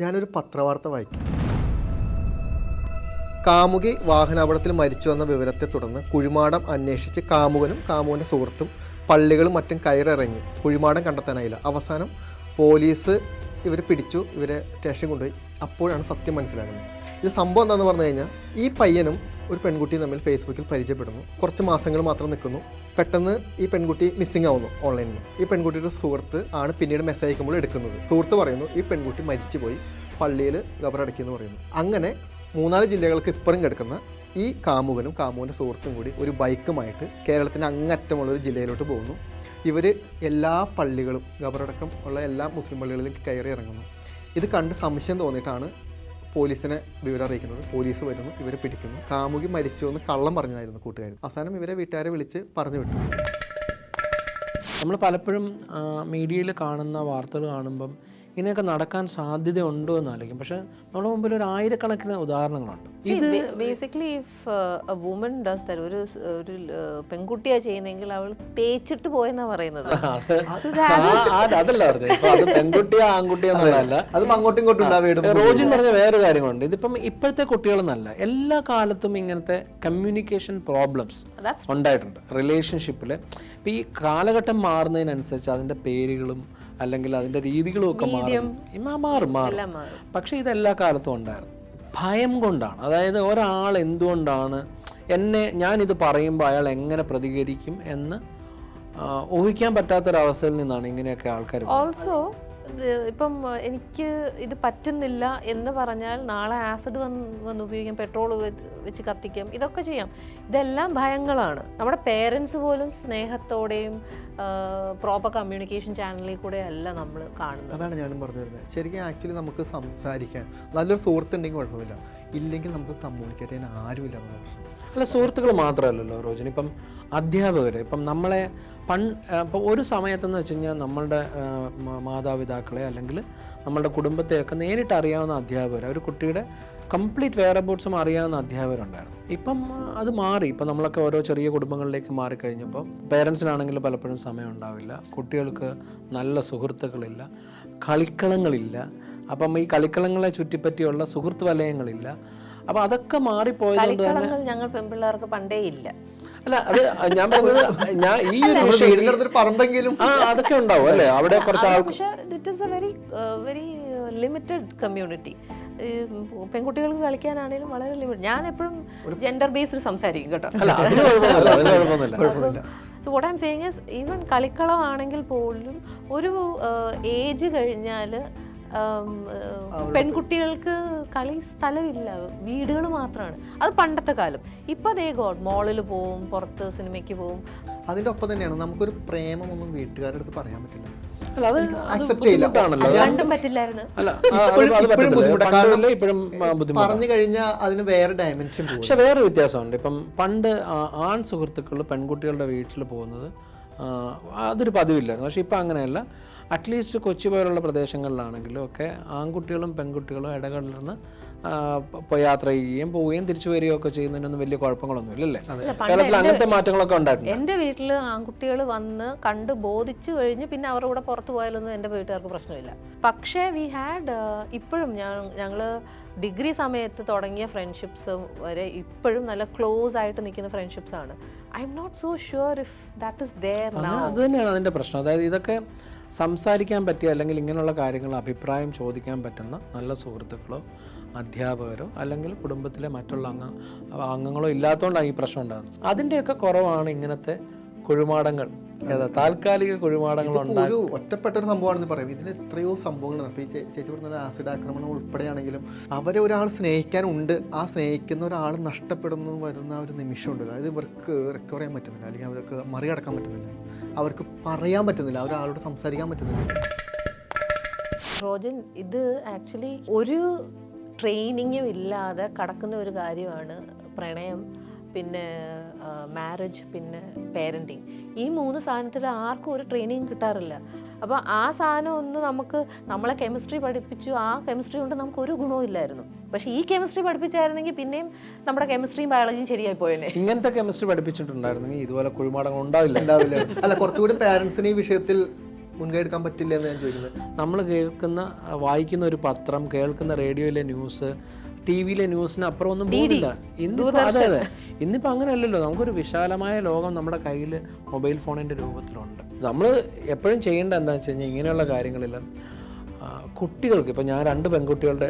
ഞാനൊരു പത്രവാർത്ത വായിക്കും. കാമുകി വാഹനാപകടത്തിൽ മരിച്ചു വന്ന വിവരത്തെ തുടർന്ന് കുഴിമാടം അന്വേഷിച്ച് കാമുകനും കാമുകൻ്റെ സുഹൃത്തും പള്ളികളും മറ്റും കയറിറങ്ങി. കുഴിമാടം കണ്ടെത്താനായില്ല. അവസാനം പോലീസ് ഇവരെ പിടിച്ചു, ഇവരെ സ്റ്റേഷൻ കൊണ്ടുപോയി. അപ്പോഴാണ് സത്യം മനസ്സിലാകുന്നത്. ഇത് സംഭവം എന്താണെന്ന് പറഞ്ഞു കഴിഞ്ഞാൽ, ഈ പയ്യനും ഒരു പെൺകുട്ടിയും തമ്മിൽ ഫേസ്ബുക്കിൽ പരിചയപ്പെടുന്നു. കുറച്ച് മാസങ്ങൾ മാത്രം നിൽക്കുന്നു. പെട്ടെന്ന് ഈ പെൺകുട്ടി മിസ്സിംഗ് ആവുന്നു ഓൺലൈനിൽ. ഈ പെൺകുട്ടിയുടെ സുഹൃത്ത് ആണ് പിന്നീട് മെസ്സേജ് അയക്കുമ്പോൾ എടുക്കുന്നത്. സുഹൃത്ത് പറയുന്നു ഈ പെൺകുട്ടി മരിച്ചുപോയി, പള്ളിയിൽ ഖബറടക്കിയെന്ന് പറയുന്നു. അങ്ങനെ 3-4 ജില്ലകൾക്ക് ഇപ്പുറം കിടക്കുന്ന ഈ കാമുകനും കാമുകൻ്റെ സുഹൃത്തും കൂടി ഒരു ബൈക്കുമായിട്ട് കേരളത്തിൻ്റെ അങ്ങറ്റമുള്ളൊരു ജില്ലയിലോട്ട് പോകുന്നു. ഇവർ എല്ലാ പള്ളികളും ഖബറടക്കം ഉള്ള എല്ലാ മുസ്ലിം പള്ളികളിലും കയറി ഇറങ്ങുന്നു. ഇത് കണ്ട് സംശയം തോന്നിയിട്ടാണ് പോലീസിനെ വിവരം അറിയിക്കുന്നത്. പോലീസ് വരുന്നു, ഇവരെ പിടിക്കുന്നു. കാമുകി മരിച്ചു എന്ന് കള്ളം പറഞ്ഞതായിരുന്നു കൂട്ടുകാർ. അവസാനം ഇവരെ വീട്ടുകാരെ വിളിച്ച് പറഞ്ഞു വിട്ടു. നമ്മൾ പലപ്പോഴും മീഡിയയിൽ കാണുന്ന വാർത്തകൾ കാണുമ്പം ഇങ്ങനെയൊക്കെ നടക്കാൻ സാധ്യതയുണ്ടോ എന്നായിരിക്കും. പക്ഷെ നമ്മുടെ മുമ്പിൽ ഒരു 1000കണക്കിന് ഉദാഹരണങ്ങളുണ്ട്. Basically if A woman does that, ഒരു പെൺകുട്ടിയാ ചെയ്യുന്നെങ്കിൽ അവൾ തേച്ചിട്ട് പോയെന്നാ പറയുന്നത്. അതല്ല പറഞ്ഞത്. ഇപ്പൊ അത് പെൺകുട്ടിയോ ആൺകുട്ടിയോ എന്നുള്ളതല്ല, അത് അങ്ങോട്ടും ഇങ്ങോട്ടും ഉണ്ടാവും. റോജി എന്ന് പറഞ്ഞ വേറെ കാര്യങ്ങളുണ്ട്. ഇതിപ്പം ഇപ്പോഴത്തെ കുട്ടികളെന്നല്ല, എല്ലാ കാലത്തും ഇങ്ങനത്തെ കമ്മ്യൂണിക്കേഷൻ പ്രോബ്ലംസ് ഉണ്ടായിട്ടുണ്ട് റിലേഷൻഷിപ്പിൽ. ഇപ്പം ഈ കാലഘട്ടം മാറുന്നതിനനുസരിച്ച് അതിൻ്റെ പേരുകളും അല്ലെങ്കിൽ അതിൻ്റെ രീതികളും ഒക്കെ മാറും. പക്ഷെ ഇതെല്ലാ കാലത്തും ഉണ്ടായിരുന്നു. ഭയം കൊണ്ടാണ്. അതായത് ഒരാൾ എന്തുകൊണ്ടാണ് ഞാനിത് പറയുമ്പോൾ അയാൾ എങ്ങനെ പ്രതികരിക്കും എന്ന് ഊഹിക്കാൻ പറ്റാത്തൊരവസ്ഥയിൽ നിന്നാണ് ഇങ്ങനെയൊക്കെ ആൾക്കാർ. ഓൾസോ ഇപ്പം എനിക്ക് ഇത് പറ്റുന്നില്ല എന്ന് പറഞ്ഞാൽ നാളെ ആസിഡ് വന്ന് ഉപയോഗിക്കാം, പെട്രോൾ വെച്ച് കത്തിക്കാം, ഇതൊക്കെ ചെയ്യാം. ഇതെല്ലാം ഭയങ്ങളാണ്. നമ്മുടെ പേരൻസ് പോലും സ്നേഹത്തോടെയും പ്രോപ്പർ കമ്മ്യൂണിക്കേഷൻ ചാനലിൽ കൂടെ അല്ല നമ്മൾ കാണുന്നത്. അതാണ് ഞാനും പറഞ്ഞു വരുന്നത്. ശരിക്കും ആക്ച്വലി നമുക്ക് സംസാരിക്കാൻ നല്ലൊരു സുഹൃത്തുണ്ടെങ്കിൽ കുഴപ്പമില്ല, ഇല്ലെങ്കിൽ നമുക്ക് കമ്മ്യൂണിക്കേറ്റ് ചെയ്യാൻ ആരുമില്ല എന്നുള്ള പ്രശ്നം. അല്ല, സുഹൃത്തുക്കൾ മാത്രമല്ലല്ലോ റോജൻ. ഇപ്പം അധ്യാപകർ, ഇപ്പം നമ്മളെ ഇപ്പോൾ ഒരു സമയത്തെന്ന് വെച്ച് കഴിഞ്ഞാൽ നമ്മളുടെ മാതാപിതാക്കളെ അല്ലെങ്കിൽ നമ്മളുടെ കുടുംബത്തെയൊക്കെ നേരിട്ട് അറിയാവുന്ന അധ്യാപകർ, ഒരു കുട്ടിയുടെ കംപ്ലീറ്റ് വെയർ അബൌട്ട്സും അറിയാവുന്ന അധ്യാപകരുണ്ടായിരുന്നു. ഇപ്പം അത് മാറി. ഇപ്പം നമ്മളൊക്കെ ഓരോ ചെറിയ കുടുംബങ്ങളിലേക്ക് മാറിക്കഴിഞ്ഞപ്പോൾ പേരൻസിനാണെങ്കിൽ പലപ്പോഴും സമയം ഉണ്ടാവില്ല, കുട്ടികൾക്ക് നല്ല സുഹൃത്തുക്കളില്ല, കളിക്കളങ്ങളില്ല. അപ്പം ഈ കളിക്കളങ്ങളെ ചുറ്റിപ്പറ്റിയുള്ള സുഹൃത്ത് വലയങ്ങളില്ല. അപ്പം അതൊക്കെ മാറിപ്പോയതുകൊണ്ട് തന്നെ ഞങ്ങൾ പെൺപിള്ളേർക്ക് പണ്ടേ ഇല്ല. അല്ല, അത് ഞാൻ പറഞ്ഞത്, ഞാൻ ഈ ഒരു പറമ്പെങ്കിലും അതൊക്കെ ഉണ്ടാവും അല്ലേ അവിടെ കുറച്ച് ആൾ. പക്ഷേ it is A very limited community. പെൺകുട്ടികൾക്ക് കളിക്കാനാണെങ്കിലും വളരെ ലിമിറ്റഡ്. ഞാൻ എപ്പോഴും ജെൻഡർ ബേസ്ഡ് സംസാരിക്കും കേട്ടോ. So what I am saying is, even കളിക്കളമാണെങ്കിൽ പോലും ഒരു ഏജ് കഴിഞ്ഞാൽ പെൺകുട്ടികൾക്ക് കളി സ്ഥലമില്ല, വീടുകൾ മാത്രമാണ്. അത് പണ്ടത്തെ കാലം. ഇപ്പൊ അതേ മോളിൽ പോവും, പുറത്ത് സിനിമയ്ക്ക് പോവും. അതിന്റെ ഒപ്പം തന്നെയാണ് നമുക്കൊരു പ്രേമമൊന്നും വീട്ടുകാരുടെ അടുത്ത് പറയാൻ പറ്റില്ല. രണ്ടും പറ്റില്ലായിരുന്നു. പറഞ്ഞു കഴിഞ്ഞാൽ അതിന് വേറെ ഡയമെൻഷൻ. പക്ഷെ വേറെ വ്യത്യാസമുണ്ട്. ഇപ്പം പണ്ട് ആൺ സുഹൃത്തുക്കൾ പെൺകുട്ടികളുടെ വീട്ടിൽ പോകുന്നത് അതൊരു പതിവില്ലായിരുന്നു. പക്ഷെ ഇപ്പം അങ്ങനെയല്ല. അറ്റ്ലീസ്റ്റ് കൊച്ചി പോലുള്ള പ്രദേശങ്ങളിലാണെങ്കിലും ഒക്കെ ആൺകുട്ടികളും പെൺകുട്ടികളും ഇടകലർന്ന് യാത്ര ചെയ്യുകയും പോവുകയും തിരിച്ചു വരികയും ഒക്കെ ചെയ്യുന്നതിനൊന്നും വലിയ കുഴപ്പങ്ങളൊന്നും ഇല്ലല്ലേ? കേരളത്തിൽ അങ്ങനത്തെ മാറ്റങ്ങളൊക്കെ ഉണ്ടായിട്ടുണ്ട്. എൻ്റെ വീട്ടിൽ ആൺകുട്ടികൾ വന്ന് കണ്ട് ബോധിച്ചു കഴിഞ്ഞ് പിന്നെ അവരുടെ കൂടെ പുറത്തു പോയാലൊന്നും എൻ്റെ വീട്ടുകാർക്ക് പ്രശ്നമില്ല. പക്ഷേ വി ഹാഡ് ഇപ്പോഴും ഞങ്ങൾ ഡിഗ്രി സമയത്ത് തുടങ്ങിയ ഫ്രണ്ട്ഷിപ്സ് വരെ ഇപ്പോഴും നല്ല ക്ലോസ് ആയിട്ട് നിൽക്കുന്ന ഫ്രണ്ട്ഷിപ്സ് ആണ്. I'm not so sure if that is there now. അത് തന്നെയാണ് അതിൻ്റെ പ്രശ്നം. അതായത് ഇതൊക്കെ സംസാരിക്കാൻ പറ്റിയ അല്ലെങ്കിൽ ഇങ്ങനെയുള്ള കാര്യങ്ങൾ അഭിപ്രായം ചോദിക്കാൻ പറ്റുന്ന നല്ല സുഹൃത്തുക്കളോ അധ്യാപകരോ അല്ലെങ്കിൽ കുടുംബത്തിലെ മറ്റുള്ള അംഗങ്ങളോ ഇല്ലാത്തതുകൊണ്ടാണ് ഈ പ്രശ്നം ഉണ്ടാകുന്നത്. അതിൻ്റെയൊക്കെ കുറവാണ് ഇങ്ങനത്തെ കുഴിമാടങ്ങൾ, താൽക്കാലിക കുഴിമാടങ്ങൾ. ഒരു ഒറ്റപ്പെട്ട ഒരു സംഭവമാണെന്ന് പറയും. ഇതിന് എത്രയോ സംഭവങ്ങൾ. ഇപ്പോൾ ഈ ചേച്ചി പറഞ്ഞ ആസിഡ് ആക്രമണം ഉൾപ്പെടെയാണെങ്കിലും അവരെ ഒരാൾ സ്നേഹിക്കാനുണ്ട്. ആ സ്നേഹിക്കുന്ന ഒരാൾ നഷ്ടപ്പെടുന്നു വരുന്ന ഒരു നിമിഷമുണ്ട്. അതായത് ഇവർക്ക് റിക്കവർ ചെയ്യാൻ പറ്റുന്നില്ല, അല്ലെങ്കിൽ അവർക്ക് മറികടക്കാൻ പറ്റുന്നില്ല, അവർക്ക് പറയാൻ പറ്റുന്നില്ല, ഒരാളോട് സംസാരിക്കാൻ പറ്റുന്നില്ല. റോജൻ, ഇത് ആക്ച്വലി ഒരു ട്രെയിനിങ്ങും ഇല്ലാതെ കടക്കുന്ന ഒരു കാര്യമാണ് പ്രണയം, പിന്നെ മാരേജ്, പിന്നെ പേരൻറ്റിങ്. ഈ 3 സാധനത്തിൽ ആർക്കും ഒരു ട്രെയിനിങ് കിട്ടാറില്ല. അപ്പോൾ ആ സാധനം ഒന്ന് നമ്മളെ കെമിസ്ട്രി പഠിപ്പിച്ചു, ആ കെമിസ്ട്രി കൊണ്ട് നമുക്ക് ഒരു ഗുണവും ഇല്ലായിരുന്നു. പക്ഷേ ഈ കെമിസ്ട്രി പഠിപ്പിച്ചായിരുന്നെങ്കിൽ പിന്നെയും നമ്മുടെ കെമിസ്ട്രിയും ബയോളജിയും ശരിയായി പോയേനെ. ഇങ്ങനത്തെ കെമിസ്ട്രി പഠിപ്പിച്ചിട്ടുണ്ടായിരുന്നെങ്കിൽ ഇതുപോലെ കുഴിമാടങ്ങൾ ഉണ്ടാവില്ല. അല്ല, കുറച്ചുകൂടി പാരൻസിന് ഈ വിഷയത്തിൽ മുൻകൈ എടുക്കാൻ പറ്റില്ല എന്ന് ഞാൻ ചോദിക്കുന്നത്. നമ്മൾ വായിക്കുന്ന ഒരു പത്രം, കേൾക്കുന്ന റേഡിയോയിലെ ന്യൂസ്, ടി വിയിലെ ന്യൂസിന് അപ്പുറം ഒന്നും പോകില്ല. അതെ ഇന്നിപ്പോൾ അങ്ങനെയല്ലല്ലോ. നമുക്കൊരു വിശാലമായ ലോകം നമ്മുടെ കയ്യിൽ മൊബൈൽ ഫോണിൻ്റെ രൂപത്തിലുണ്ട്. നമ്മൾ എപ്പോഴും ചെയ്യേണ്ട എന്താണെന്ന് വെച്ച് കഴിഞ്ഞാൽ ഇങ്ങനെയുള്ള കാര്യങ്ങളിൽ കുട്ടികൾക്ക്, ഇപ്പം ഞാൻ 2 പെൺകുട്ടികളുടെ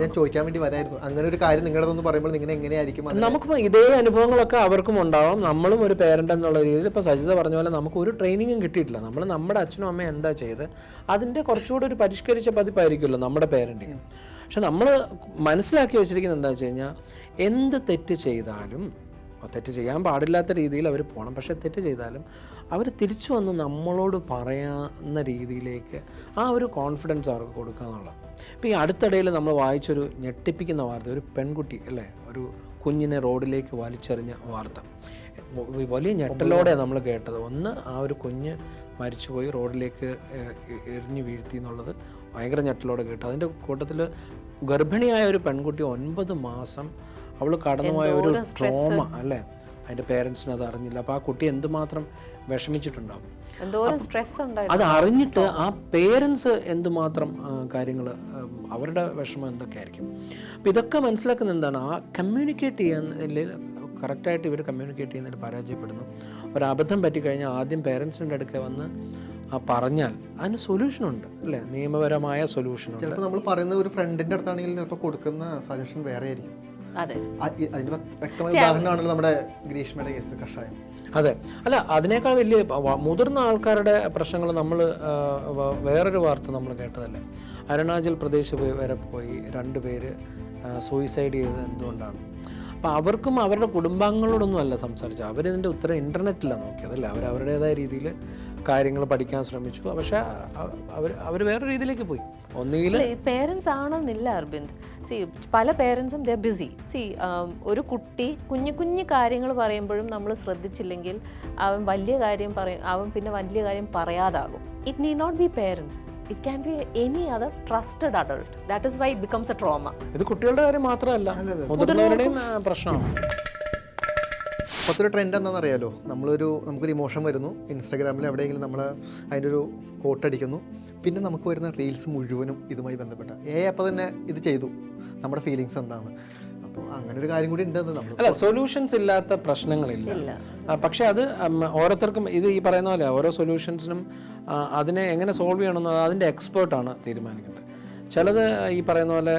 ഞാൻ ചോദിക്കാൻ വേണ്ടി വരായിരുന്നു, അങ്ങനെ ഒരു കാര്യം നിങ്ങളുടെ പറയുമ്പോൾ നിങ്ങൾ എങ്ങനെയായിരിക്കും? നമുക്കിപ്പോൾ ഇതേ അനുഭവങ്ങളൊക്കെ അവർക്കും ഉണ്ടാവാം. നമ്മളും ഒരു പേരൻ്റ് എന്നുള്ള രീതിയിൽ ഇപ്പോൾ സജിത പറഞ്ഞ പോലെ നമുക്ക് ഒരു ട്രെയിനിങ്ങും കിട്ടിയിട്ടില്ല. നമ്മൾ നമ്മുടെ അച്ഛനും അമ്മയും എന്താ ചെയ്ത് അതിൻ്റെ കുറച്ചുകൂടി ഒരു പരിഷ്കരിച്ച പതിപ്പായിരിക്കുമല്ലോ നമ്മുടെ പേരൻറ്റിങ്. പക്ഷെ നമ്മൾ മനസ്സിലാക്കി വെച്ചിരിക്കുന്നത് എന്താ വെച്ച് കഴിഞ്ഞാൽ എന്ത് തെറ്റ് ചെയ്താലും, തെറ്റ് ചെയ്യാൻ പാടില്ലാത്ത രീതിയിൽ അവർ പോകണം, പക്ഷേ തെറ്റ് ചെയ്താലും അവർ തിരിച്ചു വന്ന് നമ്മളോട് പറയാവുന്ന രീതിയിലേക്ക് ആ ഒരു കോൺഫിഡൻസ് അവർക്ക് കൊടുക്കുക എന്നുള്ളത്. ഇപ്പോൾ ഈ അടുത്തിടയിൽ നമ്മൾ വായിച്ചൊരു ഞെട്ടിപ്പിക്കുന്ന വാർത്ത, ഒരു പെൺകുട്ടി അല്ലേ, ഒരു കുഞ്ഞിനെ റോഡിലേക്ക് വലിച്ചെറിഞ്ഞ വാർത്ത. വലിയ ഞെട്ടലോടെ നമ്മൾ കേട്ടത്. ഒന്ന്, ആ ഒരു കുഞ്ഞ് മരിച്ചുപോയി, റോഡിലേക്ക് എറിഞ്ഞു വീഴ്ത്തി എന്നുള്ളത് ഭയങ്കര ഞെട്ടലോടെ കേട്ടു. അതിൻ്റെ കൂട്ടത്തിൽ ഗർഭിണിയായ ഒരു പെൺകുട്ടി 9 മാസം അവൾ കടന്നുപോയ ഒരു ട്രോമ അല്ലേ, അതിൻ്റെ പേരൻസിന് അത് അറിഞ്ഞില്ല. അപ്പോൾ ആ കുട്ടി എന്തുമാത്രം വിഷമിച്ചിട്ടുണ്ടാവും, അത് അറിഞ്ഞിട്ട് ആ പേരൻസ് എന്തുമാത്രം കാര്യങ്ങൾ, അവരുടെ വിഷമം എന്തൊക്കെ ആയിരിക്കും. അപ്പോൾ ഇതൊക്കെ മനസ്സിലാക്കുന്ന എന്താണ്, ആ കമ്മ്യൂണിക്കേറ്റ് ചെയ്യാൻ കറക്റ്റായിട്ട് ഇവർ കമ്മ്യൂണിക്കേറ്റ് ചെയ്യുന്നതിൽ പരാജയപ്പെടുന്നു. ഒരബദ്ധം പറ്റിക്കഴിഞ്ഞാൽ ആദ്യം പേരൻസിൻ്റെ അടുക്ക വന്ന് പറഞ്ഞാൽ അതിന് സൊല്യൂഷനുണ്ട് അല്ലേ, നിയമപരമായ സൊല്യൂഷനുണ്ട്. ചിലപ്പോൾ നമ്മൾ പറയുന്ന ഒരു ഫ്രണ്ടിൻ്റെ അടുത്താണെങ്കിൽ ചിലപ്പോൾ കൊടുക്കുന്ന സജഷൻ വേറെ ആയിരിക്കും. അതിന് വ്യക്തമായ ഉദാഹരണമാണല്ലോ നമ്മുടെ ഗ്രീഷ്മയുടെ കേസ്, കഷായം. അതെ, അല്ല അതിനേക്കാൾ വലിയ മുതിർന്ന ആൾക്കാരുടെ പ്രശ്നങ്ങൾ നമ്മൾ വേറൊരു വാർത്ത നമ്മൾ കേട്ടതല്ലേ, അരുണാചൽ പ്രദേശ് വരെ പോയി 2 പേര് സൂയിസൈഡ് ചെയ്തത് എന്തുകൊണ്ടാണ്. അപ്പോൾ അവർക്കും അവരുടെ കുടുംബാംഗങ്ങളോടൊന്നും അല്ല സംസാരിച്ചത്, അവരിതിൻ്റെ ഉത്തരം ഇൻ്റർനെറ്റിലാണ് നോക്കിയതല്ലേ. അവരുടേതായ രീതിയിൽ കാര്യങ്ങൾ പഠിക്കാൻ ശ്രമിച്ചു, പക്ഷെ അവർ വേറെ രീതിയിലേക്ക് പോയി. ഒന്നുകിൽ പേരൻസ് ആണെന്നില്ല അർബിന്ദ്. പല പേരൻസും ദേ ബിസി. ഒരു കുട്ടി കുഞ്ഞു കാര്യങ്ങൾ പറയുമ്പോഴും നമ്മൾ ശ്രദ്ധിച്ചില്ലെങ്കിൽ അവൻ വലിയ കാര്യം അവൻ പിന്നെ വലിയ കാര്യം പറയാതാകും. It need not be parents, it can be any other trusted adult. That is why it becomes a trauma. ഇത് കുട്ടികളുടെ കാര്യം മാത്രമല്ല, മുതിർന്നവരുടെയും പ്രശ്നമാണ്. മൊത്തം ട്രെൻഡ് എന്താണെന്നറിയാലോ, നമുക്കൊരു ഇമോഷൻ വരുന്നു, ഇൻസ്റ്റാഗ്രാമിൽ എവിടെയെങ്കിലും നമ്മൾ അതിൻ്റെ ഒരു കോട്ട് അടിക്കുന്നു, പിന്നെ നമുക്ക് വരുന്ന റീൽസ് മുഴുവനും ഇതുമായി ബന്ധപ്പെട്ട അപ്പോൾ തന്നെ ഇത് ചെയ്തു, നമ്മുടെ ഫീലിങ്സ് എന്താണ്. അപ്പോൾ അങ്ങനെ ഒരു കാര്യം കൂടി ഉണ്ടെന്ന് നമ്മൾ അല്ല, സൊല്യൂഷൻസ് ഇല്ലാത്ത പ്രശ്നങ്ങളില്ല. പക്ഷെ അത് ഓരോരുത്തർക്കും ഇത് ഈ പറയുന്ന പോലെ ഓരോ സൊല്യൂഷൻസിനും അതിനെ എങ്ങനെ സോൾവ് ചെയ്യണമെന്ന് അതിൻ്റെ എക്സ്പേർട്ടാണ് തീരുമാനിക്കേണ്ടത്. ചിലത് ഈ പറയുന്ന പോലെ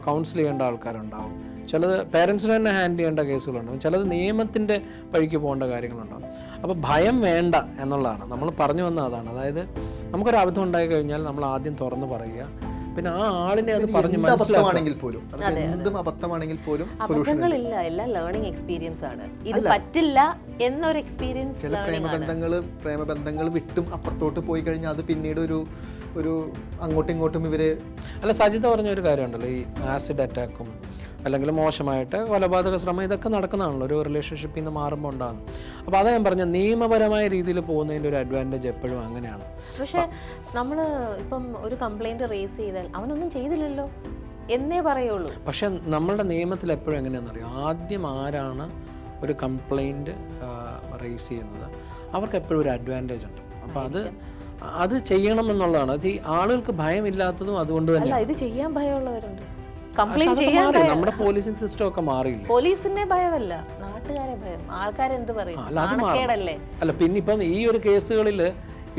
കൗൺസിൽ ചെയ്യേണ്ട ആൾക്കാരുണ്ടാവും, ചിലത് പേരൻസിന് തന്നെ ഹാൻഡിൽ ചെയ്യേണ്ട കേസുകളുണ്ടാവും, ചിലത് നിയമത്തിൻ്റെ വഴിക്ക് പോകേണ്ട കാര്യങ്ങളുണ്ടാവും. അപ്പോൾ ഭയം വേണ്ട എന്നുള്ളതാണ് നമ്മൾ പറഞ്ഞു വന്നത്. അതാണ്, അതായത് നമുക്കൊരു അബദ്ധം ഉണ്ടായി കഴിഞ്ഞാൽ നമ്മൾ ആദ്യം തുറന്ന് പറയുക, പിന്നെ ആ ആളിനെ അത് പറഞ്ഞ് മനസ്സിലാക്കുകയാണെങ്കിൽ പോലും എന്തും അബദ്ധമാണെങ്കിൽ പോലും അബദ്ധങ്ങളില്ല, എല്ലാം ലേണിംഗ് എക്സ്പീരിയൻസ് ആണ്. ഇത് പറ്റില്ല എന്നൊരു എക്സ്പീരിയൻസ്. ചില പ്രേമബന്ധങ്ങൾ വിട്ടും അപ്പുറത്തോട്ട് പോയി കഴിഞ്ഞാൽ അത് പിന്നീട് ഒരു അങ്ങോട്ടും ഇങ്ങോട്ടും ഇവര് അല്ല, സജിത പറഞ്ഞ ഒരു കാര്യമുണ്ടല്ലോ, ഈ ആസിഡ് അറ്റാക്കും അല്ലെങ്കിൽ മോശമായിട്ട് കൊലപാതക ശ്രമം ഇതൊക്കെ നടക്കുന്നതാണല്ലോ ഒരു റിലേഷൻഷിപ്പിൽ നിന്ന് മാറുമ്പോൾ ഉണ്ടാകും. അപ്പോൾ അതാ ഞാൻ പറഞ്ഞ നിയമപരമായ രീതിയിൽ പോകുന്നതിൻ്റെ ഒരു അഡ്വാൻറ്റേജ് എപ്പോഴും അങ്ങനെയാണ്. പക്ഷേ നമ്മൾ ഇപ്പം ഒരു കംപ്ലൈൻറ്റ് റേസ് ചെയ്താൽ അവനൊന്നും ചെയ്തില്ലല്ലോ എന്നേ പറയുള്ളൂ. പക്ഷെ നമ്മളുടെ നിയമത്തിൽ എപ്പോഴും എങ്ങനെയാണെന്നറിയാം, ആദ്യം ആരാണ് ഒരു കംപ്ലൈൻറ്റ് റേസ് ചെയ്യുന്നത് അവർക്ക് എപ്പോഴും ഒരു അഡ്വാൻറ്റേജ് ഉണ്ട്. അപ്പോൾ അത് ചെയ്യണം എന്നുള്ളതാണ്. അത് ഈ ആളുകൾക്ക് ഭയമില്ലാത്തതും അതുകൊണ്ട് തന്നെ. ഇത് ചെയ്യാൻ ഭയമുള്ളവരുണ്ട്, നമ്മുടെ പോലീസിംഗ് സിസ്റ്റം ഒക്കെ മാറിയില്ല. പോലീസിന്റെ ഭയമല്ല, നാട്ടുകാരെ ഭയം. ആൾക്കാരെന്ത് പറയും, അല്ല പിന്നെ ഇപ്പം ഈ ഒരു കേസുകളിൽ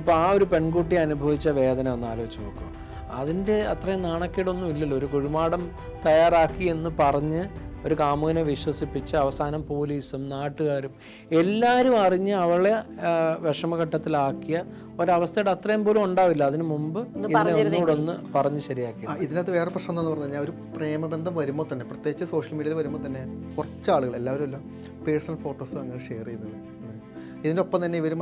ഇപ്പം ആ ഒരു പെൺകുട്ടി അനുഭവിച്ച വേദന ഒന്ന് ആലോചിച്ച് നോക്കുക. അതിൻ്റെ അത്രയും നാണക്കേടൊന്നും ഇല്ലല്ലോ. ഒരു കുഴിമാടം തയ്യാറാക്കി എന്ന് പറഞ്ഞ് ഒരു കാമുകനെ വിശ്വസിപ്പിച്ച് അവസാനം പോലീസും നാട്ടുകാരും എല്ലാവരും അറിഞ്ഞ് അവളെ വിഷമഘട്ടത്തിലാക്കിയ ഒരവസ്ഥയുടെ അത്രയും പോലും ഉണ്ടാവില്ല. അതിനു മുമ്പ് ഒന്നുകൂടൊന്ന് പറഞ്ഞ് ശരിയാക്കി. ഇതിനകത്ത് വേറെ പ്രശ്നം എന്താണെന്ന് പറഞ്ഞു കഴിഞ്ഞാൽ, ഒരു പ്രേമബന്ധം വരുമ്പോൾ തന്നെ, പ്രത്യേകിച്ച് സോഷ്യൽ മീഡിയയിൽ വരുമ്പോൾ തന്നെ കുറച്ച് ആളുകൾ, എല്ലാവരും അല്ല, പേഴ്സണൽ ഫോട്ടോസ് അങ്ങനെ ഷെയർ ചെയ്യുന്നത്. ഇതിനൊപ്പം തന്നെ ഇവർ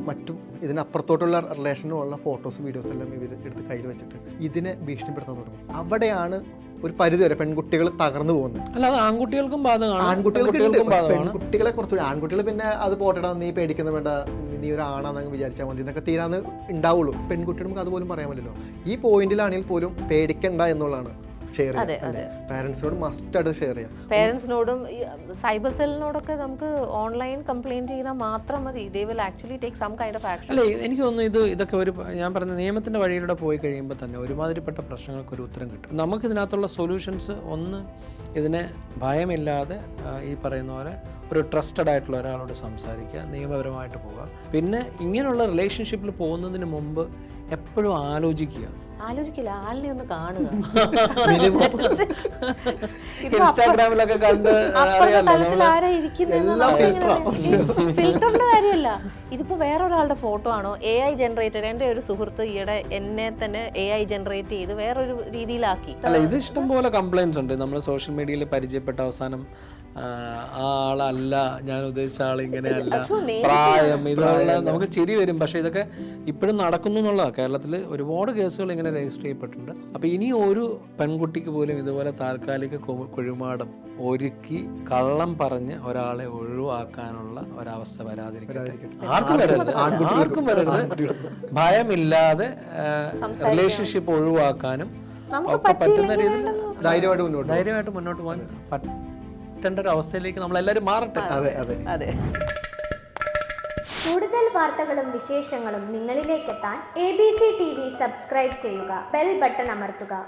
മറ്റും ഇതിനപ്പുറത്തോട്ടുള്ള റിലേഷനുള്ള ഫോട്ടോസും വീഡിയോസും എല്ലാം ഇവർ എടുത്ത് കയ്യിൽ വെച്ചിട്ട് ഇതിനെ ഭീഷണിപ്പെടുത്താൻ തുടങ്ങും. അവിടെയാണ് ഒരു പരിധി വരെ പെൺകുട്ടികൾ തകർന്നു പോകുന്നത്. അല്ലാതെ ആൺകുട്ടികൾക്കും പെൺകുട്ടികളെ കുറച്ചുകൂടി, ആൺകുട്ടികൾ പിന്നെ അത് പോട്ടടാ, നീ പേടിക്കുന്ന വേണ്ട, നീ ഒരു ആണാന്നങ്ങ് വിചാരിച്ചാൽ മതി എന്നൊക്കെ തീരാന്ന് ഉണ്ടാവുള്ളൂ. പെൺകുട്ടികൾക്ക് അതുപോലും പറയാൻ പറ്റില്ലല്ലോ. ഈ പോയിന്റിലാണെങ്കിൽ പോലും പേടിക്കണ്ട എന്നുള്ളതാണ്. ഷെയർ ചെയ്യാം അല്ലേ? പാരൻസിനോട് മസ്റ്റ് ആയിട്ട് ഷെയർ ചെയ്യാം. പേരൻസിനോടും സൈബർ സെല്ലിനോടൊക്കെ നമുക്ക് ഓൺലൈൻ കംപ്ലയിൻറ്റ് ചെയ്താൽ മാത്രം മതി. They will actually take some kind of action. അല്ലേ, എനിക്ക് തോന്നുന്നു ഇതൊക്കെ ഒരു ഞാൻ പറഞ്ഞ നിയമത്തിൻ്റെ വഴിയിലൂടെ പോയി കഴിയുമ്പോൾ തന്നെ ഒരുമാതിരിപ്പെട്ട പ്രശ്നങ്ങൾക്ക് ഒരു ഉത്തരം കിട്ടും. നമുക്കിതിനകത്തുള്ള സൊല്യൂഷൻസ് ഒന്ന്, ഇതിനെ ഭയമില്ലാതെ ഈ പറയുന്ന പോലെ ഒരു ട്രസ്റ്റഡ് ആയിട്ടുള്ള ഒരാളോട് സംസാരിക്കുക, നിയമപരമായിട്ട് പോവുക. പിന്നെ ഇങ്ങനെയുള്ള റിലേഷൻഷിപ്പിൽ പോകുന്നതിന് മുമ്പ് എപ്പോഴും ആലോചിക്കില്ല, ആളിനെ ഒന്ന് കാണുക. ഇൻസ്റ്റാഗ്രാമിലൊക്കെ കണ്ട് ഫിൽറ്ററിന്റെ കാര്യമല്ല, ഇതിപ്പോ വേറൊരാളുടെ ഫോട്ടോ ആണോ AI ജനറേറ്റഡ്. എൻ്റെ ഒരു സുഹൃത്ത് ഈയിടെ എന്നെ തന്നെ AI ജനറേറ്റ് ചെയ്ത് വേറൊരു രീതിയിലാക്കി. അല്ല, ഇത് ഇഷ്ടംപോലെ കംപ്ലൈൻറ്റ്സ് ഉണ്ട്. നമ്മൾ സോഷ്യൽ മീഡിയയിൽ പരിചയപ്പെട്ട അവസാനം ആ ആളല്ല ഞാൻ ഉദ്ദേശിച്ച ആൾ ഇങ്ങനെയല്ല, പ്രായം, ഇതുള്ള നമുക്ക് ചിരി വരും. പക്ഷെ ഇതൊക്കെ ഇപ്പോഴും നടക്കുന്നു എന്നുള്ളതാണ്. കേരളത്തിൽ ഒരുപാട് കേസുകൾ ഇങ്ങനെ രജിസ്റ്റർ ചെയ്യപ്പെട്ടിട്ടുണ്ട്. അപ്പോൾ ഇനി ഒരു പെൺകുട്ടിക്ക് പോലും ഇതുപോലെ താൽക്കാലിക കുഴിമാടം ഒരുക്കി കള്ളം പറഞ്ഞ് ഒരാളെ ഒഴിവാക്കാനുള്ള ഒരവസ്ഥ വരാതിരിക്കട്ടെ. ആർക്കും വരരുത്. ഭയമില്ലാതെ റിലേഷൻഷിപ്പ് ഒഴിവാക്കാനും ഒക്കെ പറ്റുന്ന രീതിയിൽ ധൈര്യമായിട്ട് മുന്നോട്ട് പോകാൻ പറ്റേണ്ട ഒരു അവസ്ഥയിലേക്ക് നമ്മളെല്ലാവരും മാറട്ടെ. അതെ. കൂടുതൽ വാർത്തകളും വിശേഷങ്ങളും നിങ്ങളിലേക്കെത്താൻ ABC TV സബ്സ്ക്രൈബ് ചെയ്യുക, ബെൽ ബട്ടൺ അമർത്തുക.